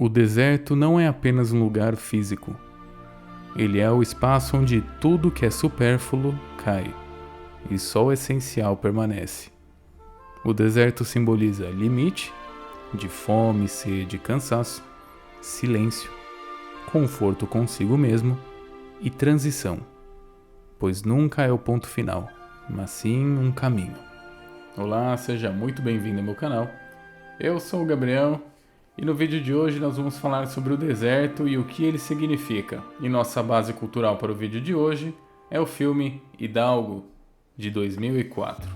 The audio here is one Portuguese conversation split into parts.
O deserto não é apenas um lugar físico. Ele é o espaço onde tudo que é supérfluo cai e só o essencial permanece. O deserto simboliza limite, de fome, sede e cansaço, silêncio, conforto consigo mesmo e transição, pois nunca é o ponto final, mas sim um caminho. Olá, seja muito bem-vindo ao meu canal. Eu sou o Gabriel e no vídeo de hoje nós vamos falar sobre o deserto e o que ele significa. E nossa base cultural para o vídeo de hoje é o filme Hidalgo, de 2004.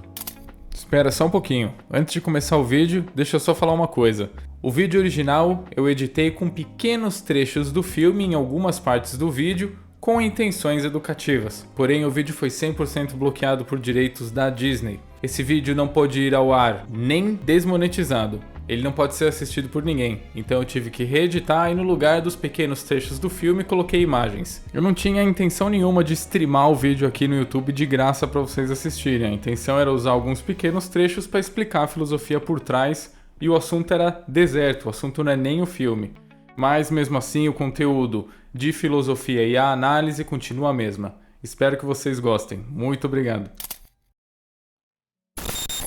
Espera só um pouquinho, antes de começar o vídeo, deixa eu só falar uma coisa. O vídeo original eu editei com pequenos trechos do filme em algumas partes do vídeo, com intenções educativas. Porém, o vídeo foi 100% bloqueado por direitos da Disney. Esse vídeo não pôde ir ao ar, nem desmonetizado. Ele não pode ser assistido por ninguém, então eu tive que reeditar e no lugar dos pequenos trechos do filme coloquei imagens. Eu não tinha intenção nenhuma de streamar o vídeo aqui no YouTube de graça para vocês assistirem. A intenção era usar alguns pequenos trechos para explicar a filosofia por trás e o assunto era deserto, o assunto não é nem o filme. Mas mesmo assim o conteúdo de filosofia e a análise continua a mesma. Espero que vocês gostem. Muito obrigado.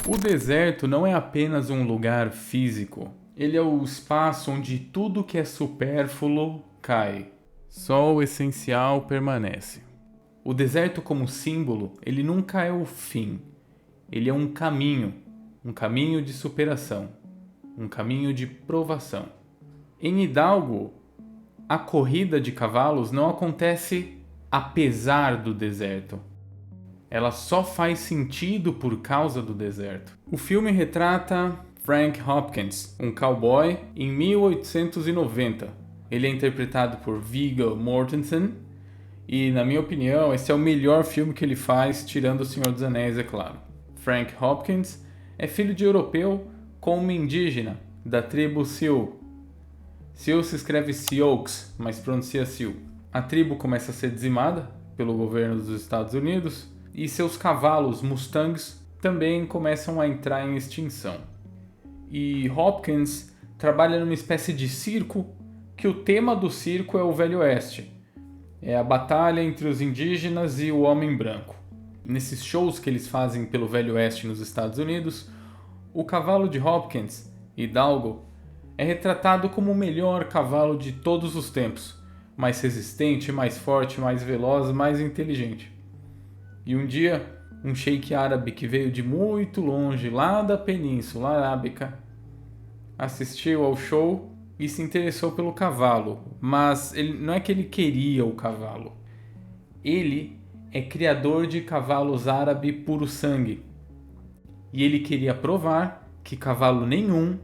O deserto não é apenas um lugar físico. Ele é o espaço onde tudo que é supérfluo cai. Só o essencial permanece. O deserto como símbolo, ele nunca é o fim. Ele é um caminho de superação, um caminho de provação. Em Hidalgo, a corrida de cavalos não acontece apesar do deserto. Ela só faz sentido por causa do deserto. O filme retrata Frank Hopkins, um cowboy, em 1890. Ele é interpretado por Viggo Mortensen e, na minha opinião, esse é o melhor filme que ele faz, tirando O Senhor dos Anéis, é claro. Frank Hopkins é filho de europeu com uma indígena da tribo Sioux. Sioux se escreve Sioux, mas pronuncia Sioux. A tribo começa a ser dizimada pelo governo dos Estados Unidos e seus cavalos Mustangs também começam a entrar em extinção. E Hopkins trabalha numa espécie de circo, que o tema do circo é o Velho Oeste. É a batalha entre os indígenas e o homem branco. Nesses shows que eles fazem pelo Velho Oeste nos Estados Unidos, o cavalo de Hopkins, Hidalgo, é retratado como o melhor cavalo de todos os tempos, mais resistente, mais forte, mais veloz, mais inteligente. E um dia, um sheik árabe que veio de muito longe, lá da Península Arábica, assistiu ao show e se interessou pelo cavalo. Mas não é que ele queria o cavalo. Ele é criador de cavalos árabe puro sangue. E ele queria provar que cavalo nenhum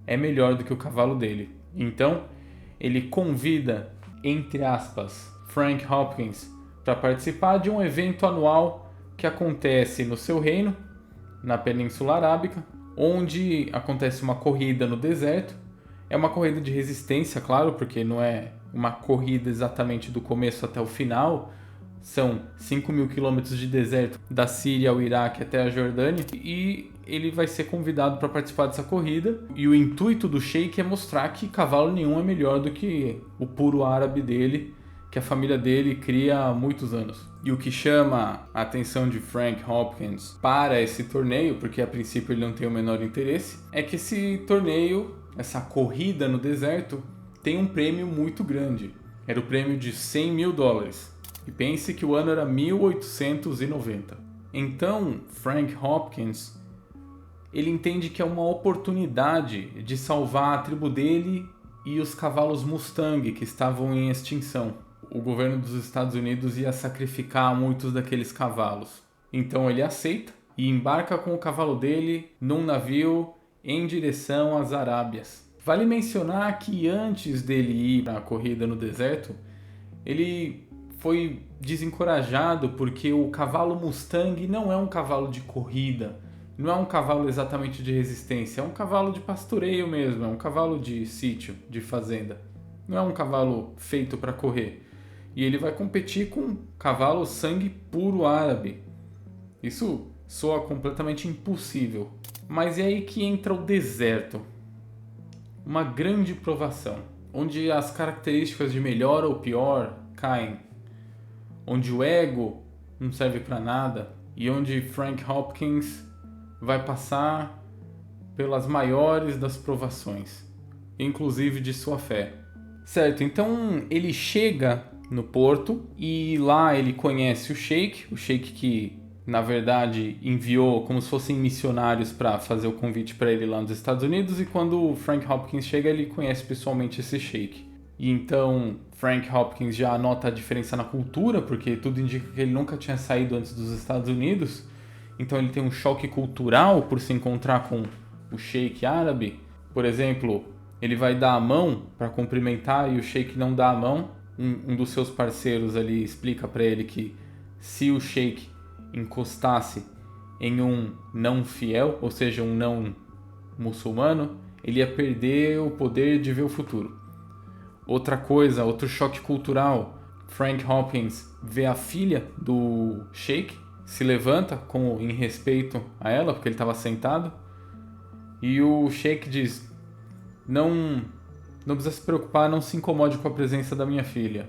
é melhor do que o cavalo dele. Então, ele convida, entre aspas, Frank Hopkins para participar de um evento anual que acontece no seu reino, na Península Arábica, onde acontece uma corrida no deserto. É uma corrida de resistência, claro, porque não é uma corrida exatamente do começo até o final. São 5.000 quilômetros de deserto da Síria ao Iraque até a Jordânia e ele vai ser convidado para participar dessa corrida. E o intuito do sheik é mostrar que cavalo nenhum é melhor do que o puro árabe dele, que a família dele cria há muitos anos. E o que chama a atenção de Frank Hopkins para esse torneio, porque a princípio ele não tem o menor interesse, é que esse torneio, essa corrida no deserto, tem um prêmio muito grande. Era o prêmio de $100.000. E pense que o ano era 1890. Então, Frank Hopkins, ele entende que é uma oportunidade de salvar a tribo dele e os cavalos Mustang que estavam em extinção. O governo dos Estados Unidos ia sacrificar muitos daqueles cavalos. Então ele aceita e embarca com o cavalo dele num navio em direção às Arábias. Vale mencionar que antes dele ir para a corrida no deserto, ele foi desencorajado porque o cavalo Mustang não é um cavalo de corrida, não é um cavalo exatamente de resistência, é um cavalo de pastoreio mesmo, é um cavalo de sítio, de fazenda. Não é um cavalo feito para correr. E ele vai competir com um cavalo sangue puro árabe. Isso soa completamente impossível. Mas é aí que entra o deserto. Uma grande provação. onde as características de melhor ou pior caem, onde o ego não serve para nada e onde Frank Hopkins vai passar pelas maiores das provações, inclusive de sua fé. Certo, então ele chega no porto e lá ele conhece o Sheik que na verdade enviou como se fossem missionários para fazer o convite para ele lá nos Estados Unidos, e quando o Frank Hopkins chega ele conhece pessoalmente esse Sheik. E então Frank Hopkins já nota a diferença na cultura, porque tudo indica que ele nunca tinha saído antes dos Estados Unidos, então ele tem um choque cultural por se encontrar com o Sheik árabe. Por exemplo, ele vai dar a mão para cumprimentar e o Sheik não dá a mão. Um dos seus parceiros ali explica para ele que se o Sheik encostasse em um não fiel, ou seja, um não muçulmano, ele ia perder o poder de ver o futuro. Outra coisa, outro choque cultural, Frank Hopkins vê a filha do Sheik, se levanta em respeito a ela, porque ele estava sentado, e o Sheik diz: não precisa se preocupar, não se incomode com a presença da minha filha.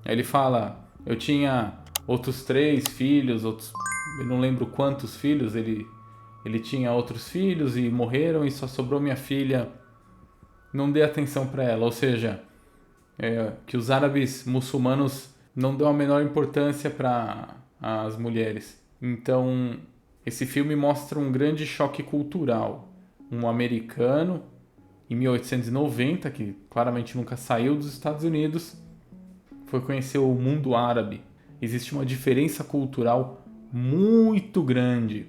Aí ele fala: eu tinha outros 3 filhos, eu não lembro quantos filhos, ele tinha outros filhos e morreram e só sobrou minha filha, não dê atenção para ela. Ou seja, que os árabes muçulmanos não dão a menor importância para as mulheres. Então esse filme mostra um grande choque cultural. Um americano em 1890, que claramente nunca saiu dos Estados Unidos, foi conhecer o mundo árabe. Existe uma diferença cultural muito grande.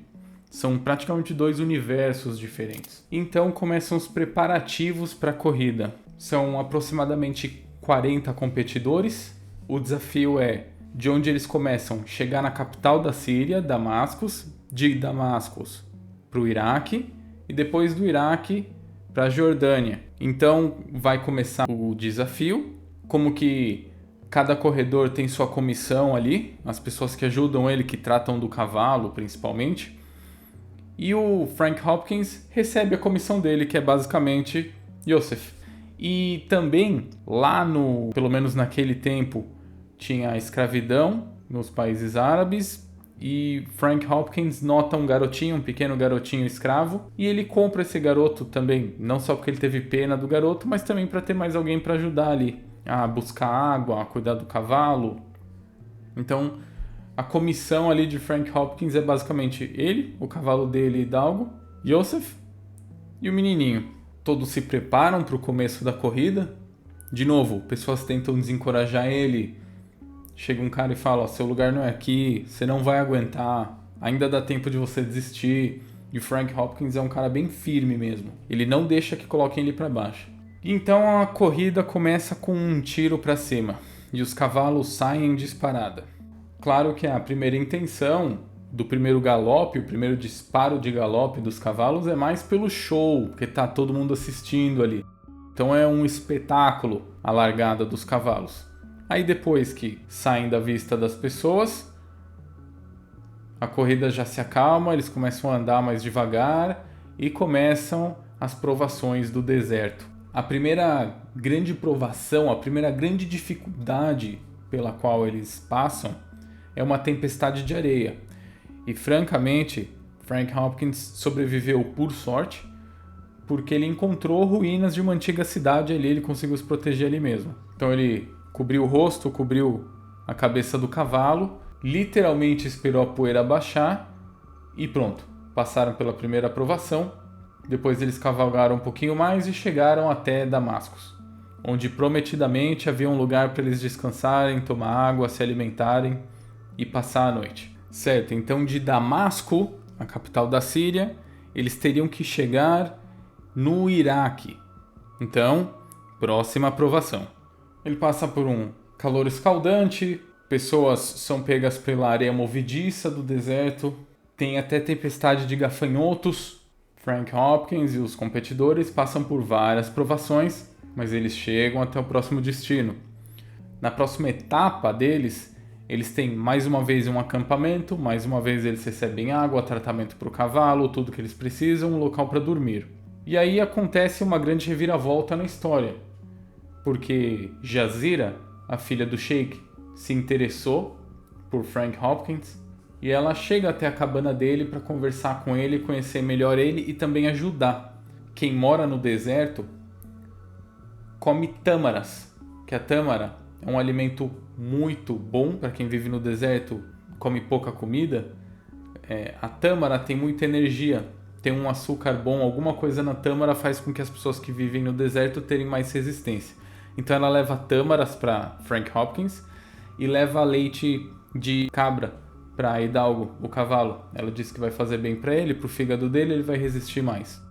São praticamente 2 universos diferentes. Então começam os preparativos para a corrida. São aproximadamente 40 competidores. O desafio é, de onde eles começam, chegar na capital da Síria, Damascus, de Damascus para o Iraque, e depois do Iraque para a Jordânia. Então vai começar o desafio, como que cada corredor tem sua comissão ali, as pessoas que ajudam ele, que tratam do cavalo principalmente, e o Frank Hopkins recebe a comissão dele, que é basicamente Yosef. E também lá pelo menos naquele tempo, tinha a escravidão nos países árabes, e Frank Hopkins nota um pequeno garotinho escravo, e ele compra esse garoto também, não só porque ele teve pena do garoto, mas também para ter mais alguém para ajudar ali a buscar água, a cuidar do cavalo. Então a comissão ali de Frank Hopkins é basicamente ele, o cavalo dele, Hidalgo, Yosef e o menininho. Todos se preparam para o começo da corrida. De novo, pessoas tentam desencorajar ele. Chega um cara e fala: seu lugar não é aqui, você não vai aguentar, ainda dá tempo de você desistir. E o Frank Hopkins é um cara bem firme mesmo. Ele não deixa que coloquem ele para baixo. Então a corrida começa com um tiro para cima e os cavalos saem em disparada. Claro que a primeira intenção do primeiro galope, o primeiro disparo de galope dos cavalos é mais pelo show, porque tá todo mundo assistindo ali. Então é um espetáculo a largada dos cavalos. Aí depois que saem da vista das pessoas, a corrida já se acalma, eles começam a andar mais devagar e começam as provações do deserto. A primeira grande provação, a primeira grande dificuldade pela qual eles passam é uma tempestade de areia. E francamente, Frank Hopkins sobreviveu por sorte, porque ele encontrou ruínas de uma antiga cidade ali, ele conseguiu se proteger ali mesmo. Então ele cobriu o rosto, cobriu a cabeça do cavalo, literalmente esperou a poeira baixar e pronto, passaram pela primeira aprovação. Depois eles cavalgaram um pouquinho mais e chegaram até Damascus, onde prometidamente havia um lugar para eles descansarem, tomar água, se alimentarem e passar a noite. Certo, então de Damasco, a capital da Síria, eles teriam que chegar no Iraque. Então, próxima aprovação. Ele passa por um calor escaldante, pessoas são pegas pela areia movediça do deserto, tem até tempestade de gafanhotos. Frank Hopkins e os competidores passam por várias provações, mas eles chegam até o próximo destino. Na próxima etapa deles, eles têm mais uma vez um acampamento, mais uma vez eles recebem água, tratamento para o cavalo, tudo que eles precisam, um local para dormir. E aí acontece uma grande reviravolta na história, porque Jazira, a filha do Sheik, se interessou por Frank Hopkins e ela chega até a cabana dele para conversar com ele, conhecer melhor ele e também ajudar. Quem mora no deserto come tâmaras, que a tâmara é um alimento muito bom para quem vive no deserto, come pouca comida. A tâmara tem muita energia, tem um açúcar bom, alguma coisa na tâmara faz com que as pessoas que vivem no deserto tenham mais resistência. Então ela leva tâmaras para Frank Hopkins e leva leite de cabra para Hidalgo, o cavalo. Ela diz que vai fazer bem para ele, para o fígado dele, ele vai resistir mais.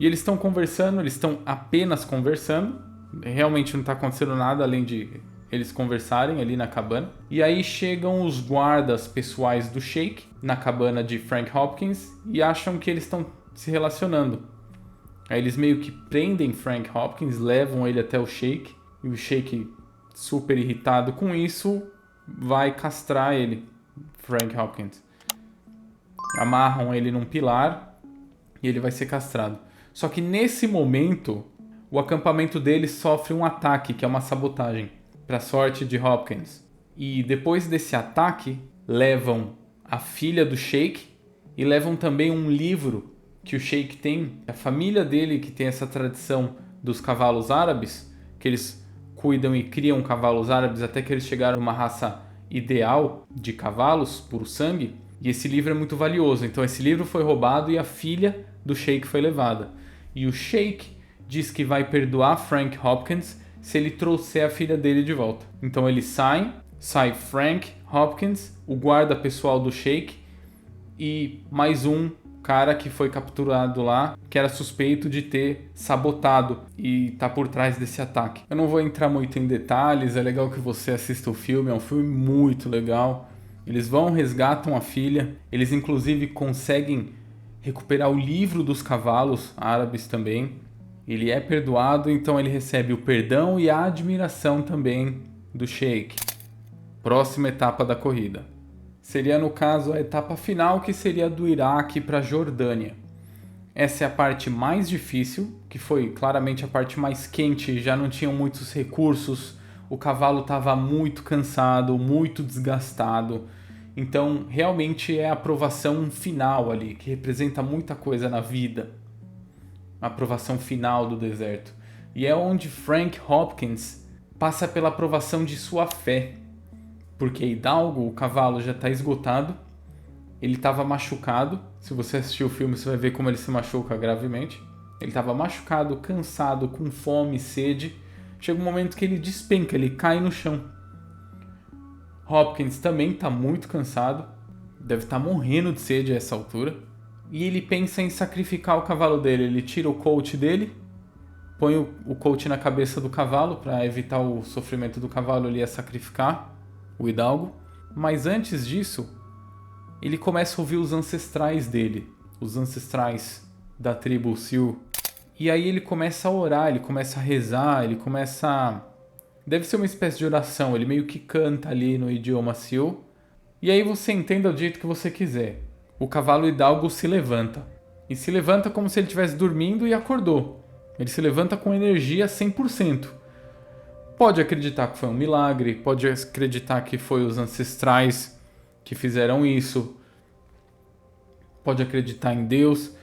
E eles estão conversando, eles estão apenas conversando. Realmente não está acontecendo nada além de eles conversarem ali na cabana. E aí chegam os guardas pessoais do Sheik na cabana de Frank Hopkins e acham que eles estão se relacionando. Aí eles meio que prendem Frank Hopkins, levam ele até o Sheik. E o Sheik, super irritado com isso, vai castrar ele, Frank Hopkins. Amarram ele num pilar e ele vai ser castrado. Só que nesse momento, o acampamento dele sofre um ataque, que é uma sabotagem, para sorte de Hopkins. E depois desse ataque, levam a filha do Sheik e levam também um livro que o Sheik tem. A família dele, que tem essa tradição dos cavalos árabes, que eles cuidam e criam cavalos árabes até que eles chegaram a uma raça ideal de cavalos, puro sangue. E esse livro é muito valioso. Então esse livro foi roubado e a filha do Sheik foi levada. E o Sheik diz que vai perdoar Frank Hopkins se ele trouxer a filha dele de volta. Então eles sai Frank Hopkins, o guarda pessoal do Sheik e mais um cara que foi capturado lá, que era suspeito de ter sabotado e tá por trás desse ataque. Eu não vou entrar muito em detalhes, é legal que você assista o filme, é um filme muito legal. Eles vão, resgatam a filha, eles inclusive conseguem recuperar o livro dos cavalos árabes também. Ele é perdoado, então ele recebe o perdão e a admiração também do Sheik. Próxima etapa da corrida. Seria, no caso, a etapa final, que seria do Iraque para a Jordânia. Essa é a parte mais difícil, que foi claramente a parte mais quente, já não tinham muitos recursos, o cavalo estava muito cansado, muito desgastado. Então, realmente é a aprovação final ali, que representa muita coisa na vida. A aprovação final do deserto. E é onde Frank Hopkins passa pela aprovação de sua fé. Porque Hidalgo, o cavalo, já está esgotado. Ele estava machucado. Se você assistir o filme, você vai ver como ele se machuca gravemente. Ele estava machucado, cansado, com fome, sede. Chega um momento que ele despenca, ele cai no chão. Hopkins também está muito cansado. Deve estar morrendo de sede a essa altura. E ele pensa em sacrificar o cavalo dele. Ele tira o colt dele, põe o colt na cabeça do cavalo para evitar o sofrimento do cavalo. Ele ia sacrificar o Hidalgo. Mas antes disso, ele começa a ouvir os ancestrais dele, os ancestrais da tribo Sioux. E aí ele começa a orar, ele começa a rezar, ele começa a... Deve ser uma espécie de oração, ele meio que canta ali no idioma Sioux. E aí você entenda do jeito que você quiser. O cavalo Hidalgo se levanta. E se levanta como se ele estivesse dormindo e acordou. Ele se levanta com energia 100%. Pode acreditar que foi um milagre, pode acreditar que foi os ancestrais que fizeram isso. Pode acreditar em Deus.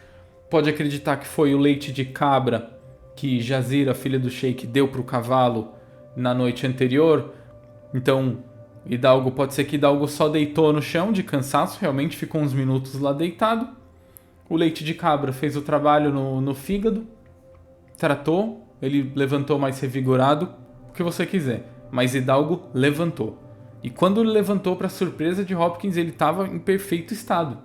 Pode acreditar que foi o leite de cabra que Jazira, filha do Sheik, deu para o cavalo na noite anterior. Então, Hidalgo, pode ser que Hidalgo só deitou no chão de cansaço, realmente ficou uns minutos lá deitado. O leite de cabra fez o trabalho no fígado, tratou, ele levantou mais revigorado, o que você quiser. Mas Hidalgo levantou. E quando ele levantou, para surpresa de Hopkins, ele estava em perfeito estado.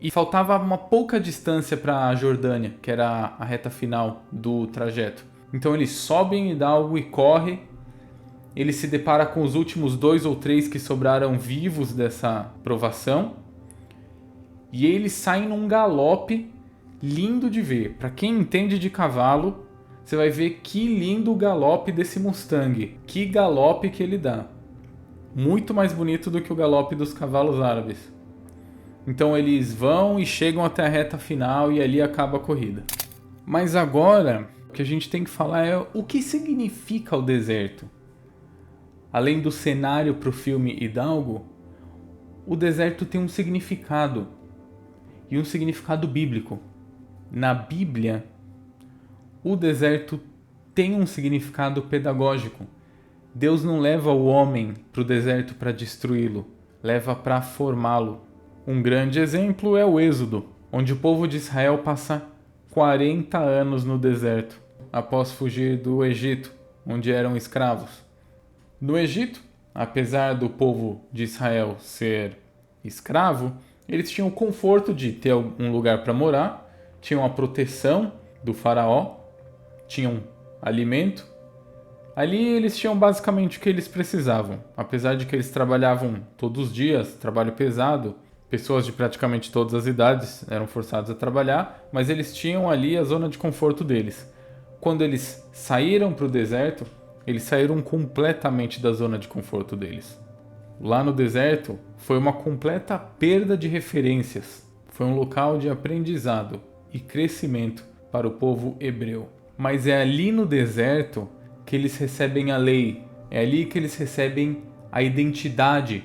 E faltava uma pouca distância para a Jordânia, que era a reta final do trajeto. Então ele sobe em Hidalgo e corre. Ele se depara com os últimos 2 ou 3 que sobraram vivos dessa provação. E ele sai num galope lindo de ver. Para quem entende de cavalo, você vai ver que lindo o galope desse Mustang. Que galope que ele dá. Muito mais bonito do que o galope dos cavalos árabes. Então eles vão e chegam até a reta final e ali acaba a corrida. Mas agora que a gente tem que falar é o que significa o deserto. Além do cenário para o filme Hidalgo, o deserto tem um significado, e um significado bíblico. Na Bíblia, o deserto tem um significado pedagógico. Deus não leva o homem para o deserto para destruí-lo, leva para formá-lo. Um grande exemplo é o Êxodo, onde o povo de Israel passa 40 anos no deserto, após fugir do Egito, onde eram escravos. No Egito, apesar do povo de Israel ser escravo, eles tinham o conforto de ter um lugar para morar, tinham a proteção do faraó, tinham alimento. Ali eles tinham basicamente o que eles precisavam. Apesar de que eles trabalhavam todos os dias, trabalho pesado, pessoas de praticamente todas as idades eram forçadas a trabalhar, mas eles tinham ali a zona de conforto deles. Quando eles saíram para o deserto, eles saíram completamente da zona de conforto deles. Lá no deserto foi uma completa perda de referências. Foi um local de aprendizado e crescimento para o povo hebreu. Mas é ali no deserto que eles recebem a lei. É ali que eles recebem a identidade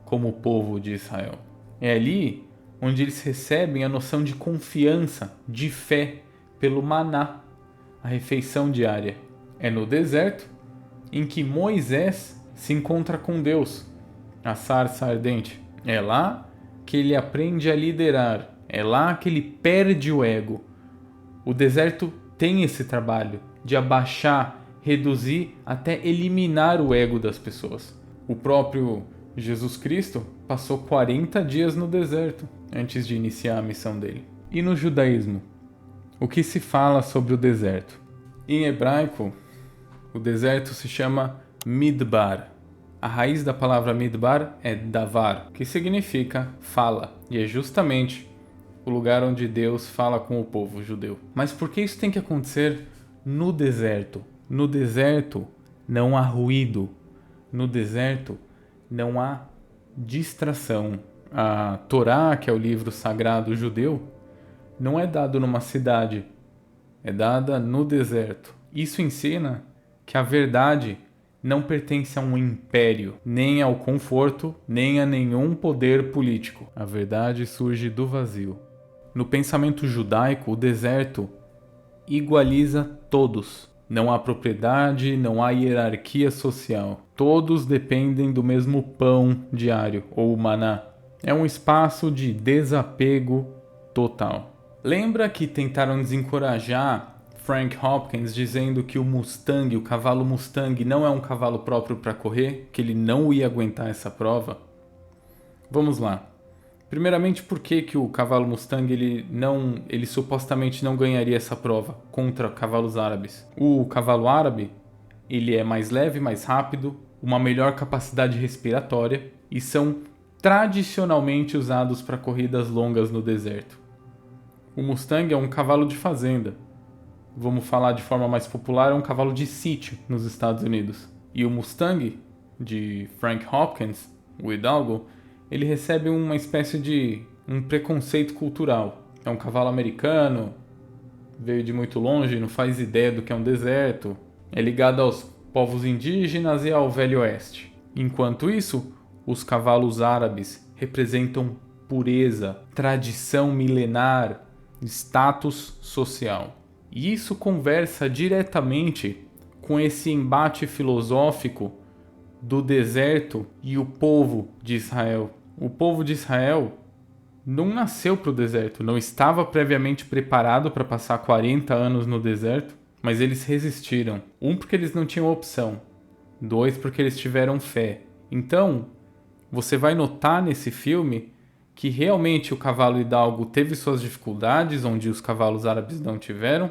como povo de Israel. É ali onde eles recebem a noção de confiança, de fé pelo maná, a refeição diária. É no deserto em que Moisés se encontra com Deus, a sarça ardente. É lá que ele aprende a liderar. É lá que ele perde o ego. O deserto tem esse trabalho de abaixar, reduzir, até eliminar o ego das pessoas. O próprio Jesus Cristo passou 40 dias no deserto antes de iniciar a missão dele. E no judaísmo? O que se fala sobre o deserto? Em hebraico, o deserto se chama Midbar. A raiz da palavra Midbar é Davar, que significa fala, e é justamente o lugar onde Deus fala com o povo judeu. Mas por que isso tem que acontecer no deserto? No deserto não há ruído, no deserto não há distração. A Torá, que é o livro sagrado judeu, não é dado numa cidade, é dada no deserto. Isso ensina que a verdade não pertence a um império, nem ao conforto, nem a nenhum poder político. A verdade surge do vazio. No pensamento judaico, o deserto igualiza todos. Não há propriedade, não há hierarquia social. Todos dependem do mesmo pão diário, ou maná. É um espaço de desapego total. Lembra que tentaram desencorajar Frank Hopkins dizendo que o Mustang, o cavalo Mustang, não é um cavalo próprio para correr, que ele não ia aguentar essa prova? Vamos lá. Primeiramente, por que o cavalo Mustang ele supostamente não ganharia essa prova contra cavalos árabes? O cavalo árabe ele é mais leve, mais rápido, uma melhor capacidade respiratória e são tradicionalmente usados para corridas longas no deserto. O Mustang é um cavalo de fazenda. Vamos falar de forma mais popular, é um cavalo de sítio nos Estados Unidos. E o Mustang, de Frank Hopkins, o Hidalgo, ele recebe uma espécie de um preconceito cultural. É um cavalo americano, veio de muito longe, não faz ideia do que é um deserto, é ligado aos povos indígenas e ao Velho Oeste. Enquanto isso, os cavalos árabes representam pureza, tradição milenar, status social. E isso conversa diretamente com esse embate filosófico do deserto e o povo de Israel. O povo de Israel não nasceu para o deserto, não estava previamente preparado para passar 40 anos no deserto, mas eles resistiram. Um, porque eles não tinham opção. Dois, porque eles tiveram fé. Então, você vai notar nesse filme que realmente o cavalo Hidalgo teve suas dificuldades, onde os cavalos árabes não tiveram,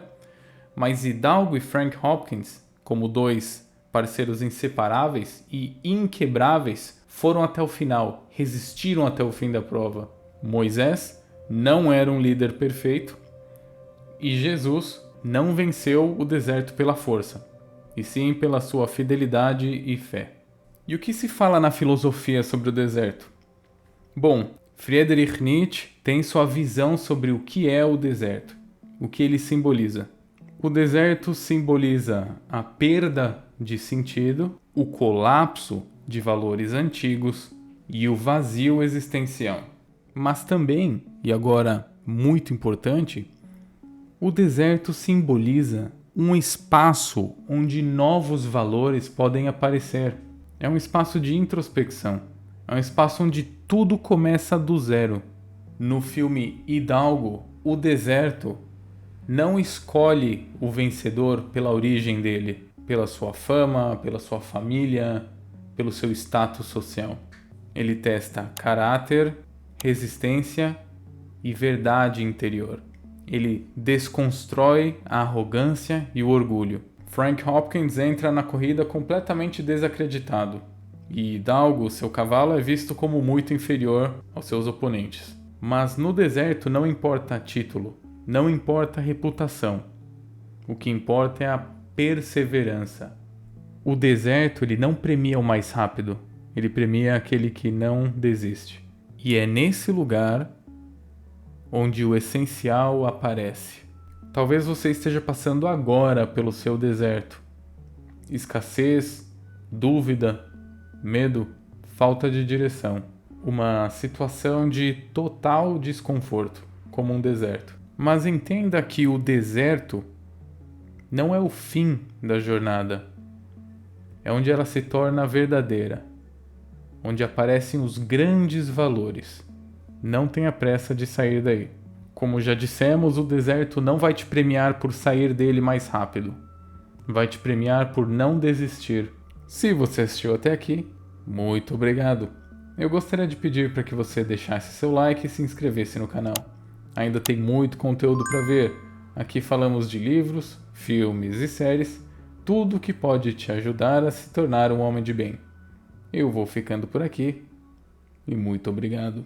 mas Hidalgo e Frank Hopkins, como dois parceiros inseparáveis e inquebráveis, foram até o final, resistiram até o fim da prova. Moisés não era um líder perfeito e Jesus não venceu o deserto pela força, e sim pela sua fidelidade e fé. E o que se fala na filosofia sobre o deserto? Bom, Friedrich Nietzsche tem sua visão sobre o que é o deserto, o que ele simboliza. O deserto simboliza a perda de sentido, o colapso de valores antigos e o vazio existencial. Mas também, e agora muito importante, o deserto simboliza um espaço onde novos valores podem aparecer. É um espaço de introspecção. É um espaço onde tudo começa do zero. No filme Hidalgo, o deserto não escolhe o vencedor pela origem dele, pela sua fama, pela sua família, pelo seu status social. Ele testa caráter, resistência e verdade interior. Ele desconstrói a arrogância e o orgulho. Frank Hopkins entra na corrida completamente desacreditado, e Hidalgo, seu cavalo, é visto como muito inferior aos seus oponentes. Mas no deserto não importa título, não importa reputação. O que importa é a perseverança. O deserto ele não premia o mais rápido, ele premia aquele que não desiste. E é nesse lugar onde o essencial aparece. Talvez você esteja passando agora pelo seu deserto. Escassez, dúvida, medo, falta de direção. Uma situação de total desconforto, como um deserto. Mas entenda que o deserto não é o fim da jornada. É onde ela se torna verdadeira. Onde aparecem os grandes valores. Não tenha pressa de sair daí. Como já dissemos, o deserto não vai te premiar por sair dele mais rápido. Vai te premiar por não desistir. Se você assistiu até aqui, muito obrigado. Eu gostaria de pedir para que você deixasse seu like e se inscrevesse no canal. Ainda tem muito conteúdo para ver. Aqui falamos de livros, filmes e séries, tudo que pode te ajudar a se tornar um homem de bem. Eu vou ficando por aqui e muito obrigado.